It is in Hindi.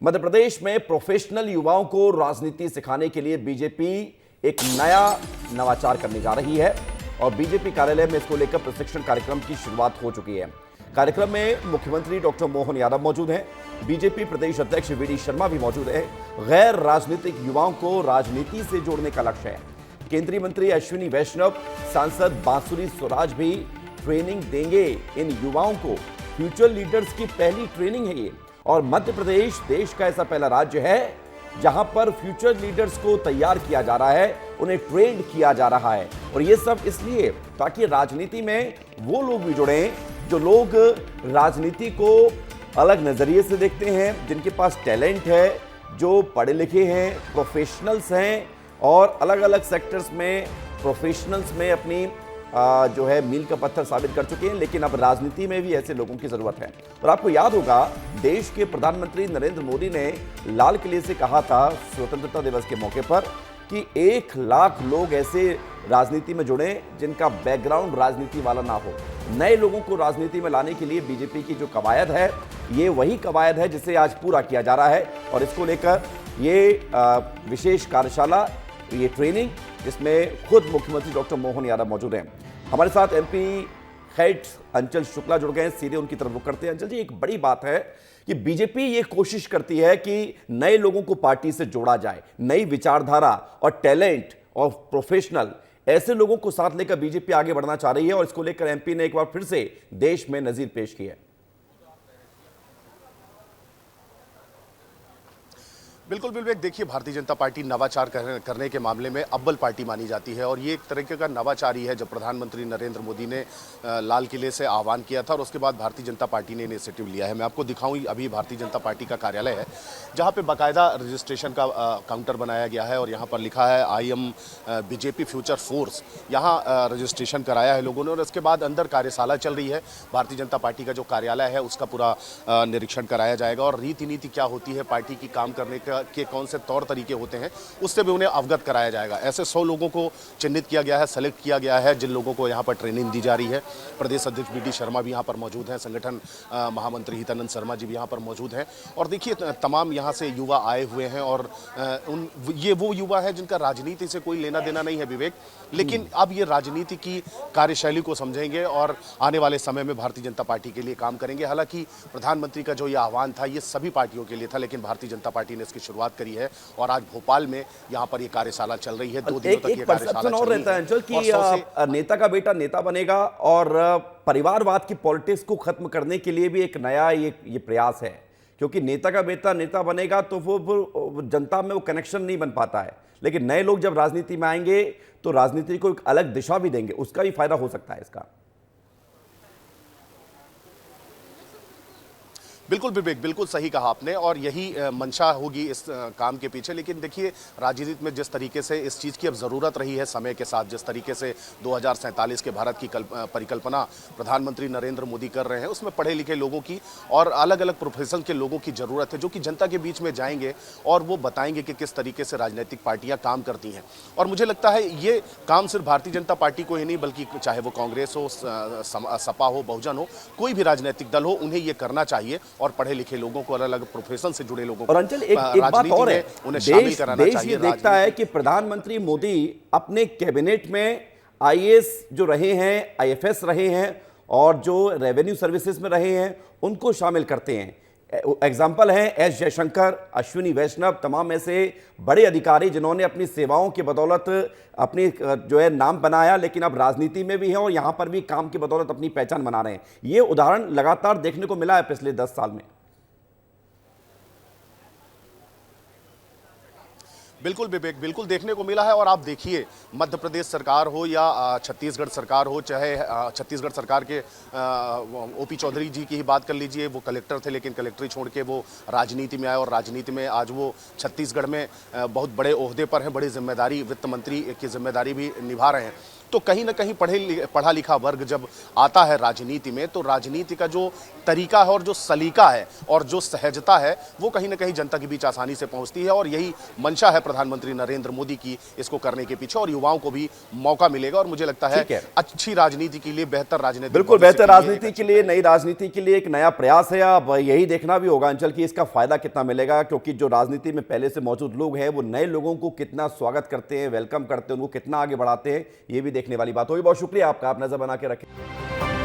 मध्य प्रदेश में प्रोफेशनल युवाओं को राजनीति सिखाने के लिए बीजेपी एक नया नवाचार करने जा रही है और बीजेपी कार्यालय में इसको लेकर प्रशिक्षण कार्यक्रम की शुरुआत हो चुकी है। कार्यक्रम में मुख्यमंत्री डॉक्टर मोहन यादव मौजूद हैं, बीजेपी प्रदेश अध्यक्ष वीडी शर्मा भी मौजूद है। गैर राजनीतिक युवाओं को राजनीति से जोड़ने का लक्ष्य है। केंद्रीय मंत्री अश्विनी वैष्णव, सांसद बांसुरी स्वराज भी ट्रेनिंग देंगे इन युवाओं को। फ्यूचर लीडर्स की पहली ट्रेनिंग है ये, और मध्य प्रदेश देश का ऐसा पहला राज्य है जहां पर फ्यूचर लीडर्स को तैयार किया जा रहा है, उन्हें ट्रेन किया जा रहा है। और ये सब इसलिए ताकि राजनीति में वो लोग भी जुड़े जो लोग राजनीति को अलग नजरिए से देखते हैं, जिनके पास टैलेंट है, जो पढ़े लिखे हैं, प्रोफेशनल्स हैं और अलग अलग सेक्टर्स में प्रोफेशनल्स में अपनी जो है मील का पत्थर साबित कर चुके हैं। लेकिन अब राजनीति में भी ऐसे लोगों की जरूरत है। और आपको याद होगा, देश के प्रधानमंत्री नरेंद्र मोदी ने लाल किले से कहा था स्वतंत्रता दिवस के मौके पर कि 1 लाख लोग ऐसे राजनीति में जुड़े जिनका बैकग्राउंड राजनीति वाला ना हो। नए लोगों को राजनीति में लाने के लिए बीजेपी की जो कवायद है, ये वही कवायद है जिसे आज पूरा किया जा रहा है। और इसको लेकर ये विशेष कार्यशाला, ये ट्रेनिंग, जिसमें खुद मुख्यमंत्री डॉक्टर मोहन यादव मौजूद हैं। हमारे साथ एमपी हेड अंचल शुक्ला जुड़ गए हैं, सीधे उनकी तरफ रुख करते हैं। अंचल जी, एक बड़ी बात है कि बीजेपी ये कोशिश करती है कि नए लोगों को पार्टी से जोड़ा जाए, नई विचारधारा और टैलेंट और प्रोफेशनल ऐसे लोगों को साथ लेकर बीजेपी आगे बढ़ना चाह रही है। और इसको लेकर एमपी ने एक बार फिर से देश में नजीर पेश की है। बिल्कुल विवेक, देखिए, भारतीय जनता पार्टी नवाचार करने के मामले में अव्वल पार्टी मानी जाती है और ये एक तरीके का नवाचार ही है। जब प्रधानमंत्री नरेंद्र मोदी ने लाल किले से आह्वान किया था और उसके बाद भारतीय जनता पार्टी ने इनिशिएटिव लिया है। मैं आपको दिखाऊं, अभी भारतीय जनता पार्टी का कार्यालय है जहां पे बाकायदा रजिस्ट्रेशन का काउंटर बनाया गया है और यहाँ पर लिखा है I am BJP future force. यहाँ रजिस्ट्रेशन कराया है लोगों ने और इसके बाद अंदर कार्यशाला चल रही है। भारतीय जनता पार्टी का जो कार्यालय है उसका पूरा निरीक्षण कराया जाएगा और रीति नीति क्या होती है, पार्टी की काम करने के कौन से तौर तरीके होते हैं, उससे भी उन्हें अवगत कराया जाएगा। ऐसे 100 लोगों को चिन्हित किया गया है, सेलेक्ट किया गया है, जिन लोगों को यहाँ पर ट्रेनिंग दी जा रही है। प्रदेश अध्यक्ष वीडी शर्मा भी यहाँ पर मौजूद हैं, संगठन महामंत्री हितानंद शर्मा जी भी यहाँ पर मौजूद हैं। और देखिए, तमाम यहाँ से युवा आए हुए हैं और ये वो युवा है जिनका राजनीति से कोई लेना देना नहीं है विवेक, लेकिन अब ये राजनीति की कार्यशैली को समझेंगे और आने वाले समय में भारतीय जनता पार्टी के लिए काम करेंगे। हालांकि प्रधानमंत्री का जो ये आह्वान था, ये सभी पार्टियों के लिए था, लेकिन भारतीय जनता पार्टी ने इसकी शुरुआत करी है और आज भोपाल में यहाँ पर ये कार्यशाला चल रही है। 2 दिनों तक ये कार्यशाला और रहता है अंचल कि नेता का बेटा नेता बनेगा और परिवारवाद की पॉलिटिक्स को खत्म करने के लिए भी एक नया ये प्रयास है। क्योंकि नेता का बेटा नेता बनेगा तो वो जनता में वो कनेक्शन नहीं बन पाता है, लेकिन नए लोग जब राजनीति में आएंगे तो राजनीति को एक अलग दिशा भी देंगे, उसका भी फायदा हो सकता है इसका। बिल्कुल विवेक, बिल्कुल सही कहा आपने और यही मंशा होगी इस काम के पीछे। लेकिन देखिए, राजनीति में जिस तरीके से इस चीज़ की अब ज़रूरत रही है समय के साथ, जिस तरीके से 2047 के भारत की परिकल्पना प्रधानमंत्री नरेंद्र मोदी कर रहे हैं, उसमें पढ़े लिखे लोगों की और अलग अलग प्रोफेशन के लोगों की ज़रूरत है, जो कि जनता के बीच में जाएंगे और वो बताएंगे कि किस तरीके से राजनीतिक पार्टियाँ काम करती हैं। और मुझे लगता है ये काम सिर्फ भारतीय जनता पार्टी को ही नहीं, बल्कि चाहे वो कांग्रेस हो, सपा हो, बहुजन हो, कोई भी राजनीतिक दल हो, उन्हें ये करना चाहिए और पढ़े लिखे लोगों को, अलग अलग प्रोफेशन से जुड़े लोगों को। और अंचल, एक बात और है, उन्हें शामिल कराना चाहिए। ये देखता है कि प्रधानमंत्री मोदी अपने कैबिनेट में आईएएस जो रहे हैं, आईएफएस रहे हैं और जो रेवेन्यू सर्विसेज में रहे हैं, उनको शामिल करते हैं। एग्जाम्पल है एस जयशंकर, अश्विनी वैष्णव, तमाम ऐसे बड़े अधिकारी जिन्होंने अपनी सेवाओं की बदौलत अपनी जो है नाम बनाया, लेकिन अब राजनीति में भी है और यहां पर भी काम की बदौलत अपनी पहचान बना रहे हैं। ये उदाहरण लगातार देखने को मिला है पिछले 10 साल में। बिल्कुल विवेक, बिल्कुल देखने को मिला है। और आप देखिए, मध्य प्रदेश सरकार हो या छत्तीसगढ़ सरकार हो, चाहे छत्तीसगढ़ सरकार के ओपी चौधरी जी की ही बात कर लीजिए, वो कलेक्टर थे लेकिन कलेक्टरी छोड़ के वो राजनीति में आए और राजनीति में आज वो छत्तीसगढ़ में बहुत बड़े ओहदे पर हैं, बड़ी जिम्मेदारी, वित्त मंत्री की जिम्मेदारी भी निभा रहे हैं। तो कहीं ना कहीं पढ़ा लिखा वर्ग जब आता है राजनीति में, तो राजनीति का जो तरीका है और जो सलीका है और जो सहजता है वो कहीं ना कहीं जनता के बीच आसानी से पहुंचती है। और यही मंशा है प्रधानमंत्री नरेंद्र मोदी की इसको करने के पीछे, और युवाओं को भी मौका मिलेगा। और मुझे लगता है अच्छी राजनीति के लिए, बेहतर राजनीति, बिल्कुल बेहतर राजनीति के लिए, नई राजनीति के लिए एक नया प्रयास है। अब यही देखना भी होगा अंचल की इसका फायदा कितना मिलेगा, क्योंकि जो राजनीति में पहले से मौजूद लोग हैं वो नए लोगों को कितना स्वागत करते हैं, वेलकम करते हैं, उनको कितना आगे बढ़ाते हैं, ये भी देखने वाली बात होगी। बहुत शुक्रिया आपका, आप नजर बना के रखें।